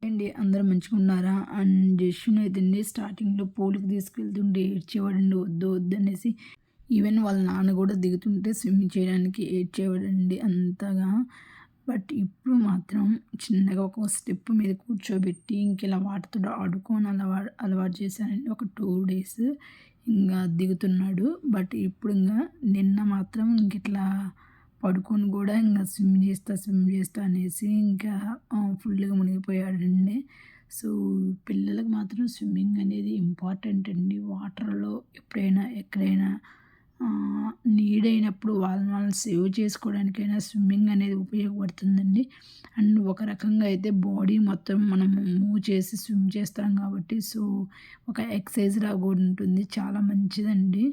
అండి అందరూ మంచిగా ఉన్నారా? అండ్ జస్టుని అయితే స్టార్టింగ్‌లో పూల్‌కి తీసుకెళ్తుంటే ఏడ్చేవాడండి వద్దు వద్దు అనేసి. ఈవెన్ వాళ్ళ నాన్న కూడా దిగుతుంటే స్విమ్మింగ్ చేయడానికి ఏడ్చేవాడండి అంతగా. బట్ ఇప్పుడు మాత్రం చిన్నగా ఒక స్టెప్ మీద కూర్చోబెట్టి ఇంకిలా వాటితో ఆడుకొని అలవాటు చేశానండి. ఒక 2 డేస్ ఇంగా దిగుతున్నాడు. బట్ ఇప్పుడు ఇంగా నిన్న మాత్రం ఇంకిట్లా పడుకొని కూడా ఇంగ స్విమ్ చేస్తా అనేసి ఇంకా ఫుల్‌గా మునిగిపోయాడండి. సో, పిల్లలకి మాత్రం స్విమ్మింగ్ అనేది ఇంపార్టెంట్ అండి. వాటర్‌లో ఎప్పుడైనా, ఎక్కడైనా నీడ్ అయినప్పుడు వాళ్ళని సేవ్ చేసుకోవడానికైనా స్విమ్మింగ్ అనేది ఉపయోగపడుతుందండి. అండ్ ఒక రకంగా అయితే బాడీ మొత్తం మనము మూవ్ చేసి స్విమ్ చేస్తాం కాబట్టి సో, ఒక ఎక్సర్సైజ్ లాగా కూడా ఉంటుంది. చాలా మంచిదండి.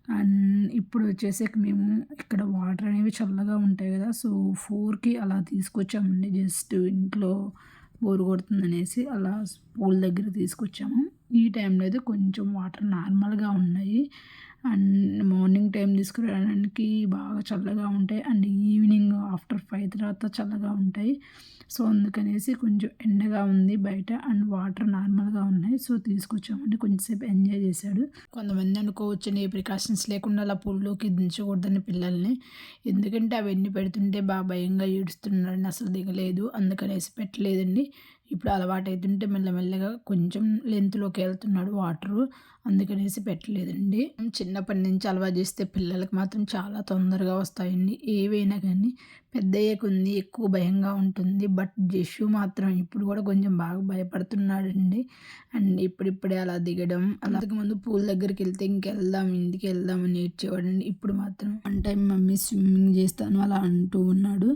అండ్ ఇప్పుడు వచ్చేసాక మేము ఇక్కడ వాటర్ అనేవి చల్లగా ఉంటాయి కదా! సో, 4కి అలా తీసుకొచ్చామండి. జస్ట్ ఇంట్లో బోర్ కొడుతుందనేసి అలా పూల్ దగ్గర తీసుకొచ్చాము. ఈ టైంలో అయితే కొంచెం వాటర్ నార్మల్‌గా ఉన్నాయి. అండ్ మార్నింగ్ టైం తీసుకురావడానికి బాగా చల్లగా ఉంటాయి. అండ్ ఈవినింగ్ ఆఫ్టర్ 5 తర్వాత చల్లగా ఉంటాయి. సో, అందుకనేసి కొంచెం ఎండగా ఉంది బయట. అండ్ వాటర్ నార్మల్‌గా ఉన్నాయి. సో, తీసుకొచ్చామండి. కొంచెంసేపు ఎంజాయ్ చేశాడు. కొంతమంది అనుకోవచ్చండి ప్రికాషన్స్ లేకుండా అలా పూల్‌లోకి దించకూడదని పిల్లల్ని. ఎందుకంటే అవన్నీ పెడుతుంటే భయంగా ఏడుస్తున్నాడని అసలు దిగలేదు. అందుకనేసి పెట్టలేదండి. ఇప్పుడు అలవాటైతుంటే మెల్లమెల్లగా కొంచెం లెంత్‌లోకి వెళ్తున్నాడు వాటరు. అందుకనేసి పెట్టలేదండి. చిన్నప్పటి నుంచి అలవాటు చేస్తే పిల్లలకి మాత్రం చాలా తొందరగా వస్తాయండి. ఏవైనా కానీ పెద్దయ్యే కొద్దీ ఎక్కువ భయంగా ఉంటుంది. బట్ జషు మాత్రం ఇప్పుడు కూడా కొంచెం బాగా భయపడుతున్నాడండి. అండ్ ఇప్పుడిప్పుడే అలా దిగడం. అంతకుముందు పూల్ దగ్గరికెళ్తే ఇంకెళ్దాం ఇంటికెళ్దాం అని ఏడ్చేవాడండి. ఇప్పుడు మాత్రం వన్ టైం మమ్మీ స్విమ్మింగ్ చేస్తాను అలా అంటూ ఉన్నాడు.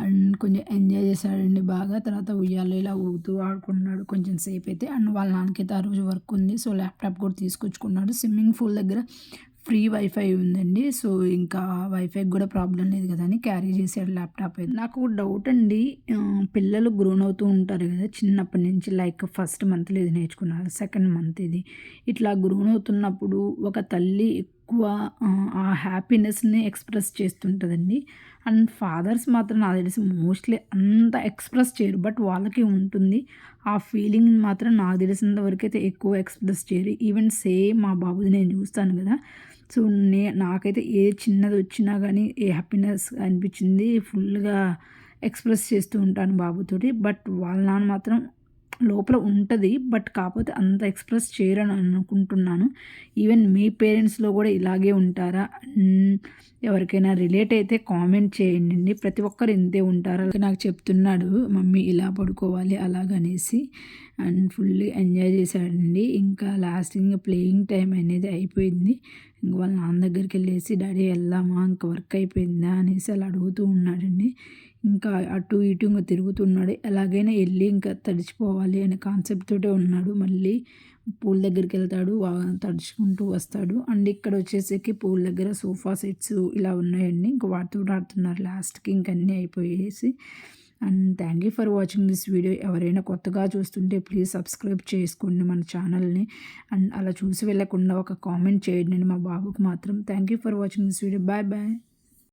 అండ్ కొంచెం ఎంజాయ్ చేశాడండి బాగా. తర్వాత ఉయ్యాలలో ఇలా ఊగుతూ ఆడుకున్నాడు కొంచెం సేపయితే. అండ్ వాళ్ళ నాన్నకైతే ఆ రోజు వర్క్ ఉంది. సో, ల్యాప్‌టాప్ కూడా తీసుకొచ్చుకున్నాడు. స్విమ్మింగ్ పూల్ దగ్గర ఫ్రీ వైఫై ఉందండి. సో, ఇంకా వైఫైకి కూడా ప్రాబ్లమ్ లేదు కదా అని క్యారీ చేసాడు ల్యాప్‌టాప్ అయితే. నాకు డౌట్ అండి. పిల్లలు గ్రోన్ అవుతూ ఉంటారు కదా! చిన్నప్పటి నుంచి లైక్ ఫస్ట్ మంత్‌లో ఇది నేర్చుకున్నారు. సెకండ్ మంత్ ఇది. ఇట్లా గ్రోన్ అవుతున్నప్పుడు ఒక తల్లి ఎక్కువ ఆ హ్యాపీనెస్‌ని ఎక్స్‌ప్రెస్ చేస్తుంటదండి. అండ్ ఫాదర్స్ మాత్రం నాకు తెలిసి మోస్ట్‌లీ అంత ఎక్స్‌ప్రెస్ చేయరు. బట్ వాళ్ళకి ఉంటుంది. ఆ ఫీలింగ్ మాత్రం నాకు తెలిసినంత వరకైతే ఎక్కువ ఎక్స్‌ప్రెస్ చేయరు. ఈవెన్ సేమ్ మా బాబుది నేను చూస్తాను కదా! సో, నాకైతే ఏ చిన్నదొచ్చినా గానీ ఏ హ్యాపీనెస్ అనిపించింది ఫుల్‌గా ఎక్స్‌ప్రెస్ చేస్తూ ఉంటాను బాబుతోటి. బట్ వాళ్ళ నాన్న మాత్రం లోపల ఉంటది. బట్ కాపోతే అంత ఎక్స్‌ప్రెస్ చేయరని అనుకుంటున్నాను. ఈవెన్ మీ పేరెంట్స్‌లో కూడా ఇలాగే ఉంటారా? ఎవరికైనా రిలేట్ అయితే కామెంట్ చేయండండి. ప్రతి ఒక్కరు ఇంతే ఉంటారా? నాకు చెప్తున్నాడు మమ్మీ ఇలా పడుకోవాలి అలాగనేసి. అండ్ ఫుల్లీ ఎంజాయ్ చేశాడండి. ఇంకా లాస్ట్ ఇంక ప్లేయింగ్ టైం అనేది అయిపోయింది. ఇంక వాళ్ళ నాన్న దగ్గరికెళ్ళేసి డాడీ వెళ్దామా? ఇంక వర్క్ అయిపోయిందా? అనేసి అలా అడుగుతూ ఉన్నాడండి. ఇంకా అటు ఇటు ఇంక తిరుగుతున్నాడు. ఎలాగైనా ఎళ్లి ఇంకా తడిచిపోవాలి అనే కాన్సెప్ట్ తోటే ఉన్నాడు. మళ్ళీ పూల్ దగ్గరికెళ్తాడు. తడుచుకుంటూ వస్తాడు. అండ్ ఇక్కడ వచ్చేసరికి పూల్ దగ్గర సోఫా సెట్స్ ఇలా ఉన్నాయండి. ఇంక వాటితోటి ఆడుతున్నారు లాస్ట్‌కి ఇంక అన్నీ అయిపోయేసి. And thank you for watching this video. ఎవరైనా కొత్తగా చూస్తుంటే ప్లీజ్ సబ్స్క్రైబ్ చేసుకోండి మన ఛానల్‌ని. అండ్ అలా చూసి వెళ్ళకుండా ఒక కామెంట్ చేయండి మా బాబుకి మాత్రం. Thank you for watching this video. Bye bye.